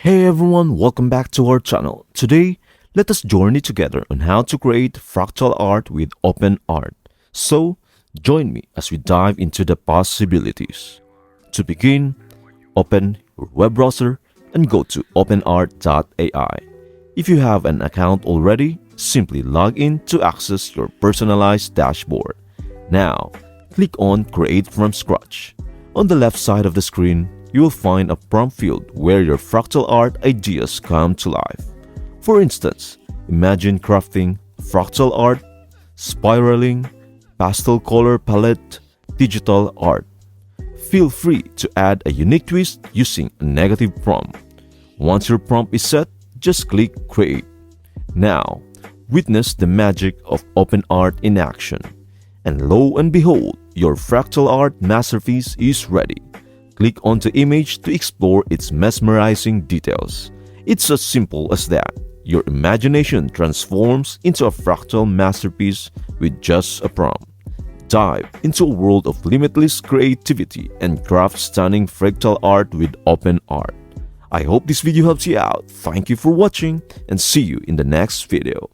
Hey everyone, welcome back to our channel. Today, let us journey together on how to create fractal art with OpenArt. So, join me as we dive into the possibilities. To begin, open your web browser and go to openart.ai. If you have an account already, simply log in to access your personalized dashboard. Now, click on Create from Scratch. On the left side of the screen, you will find a prompt field where your fractal art ideas come to life. For instance, imagine crafting fractal art, spiraling, pastel color palette, digital art. Feel free to add a unique twist using a negative prompt. Once your prompt is set, just click Create. Now, witness the magic of OpenArt in action. And lo and behold, your fractal art masterpiece is ready. Click on the image to explore its mesmerizing details. It's as simple as that. Your imagination transforms into a fractal masterpiece with just a prompt. Dive into a world of limitless creativity and craft stunning fractal art with OpenArt. I hope this video helps you out. Thank you for watching and see you in the next video.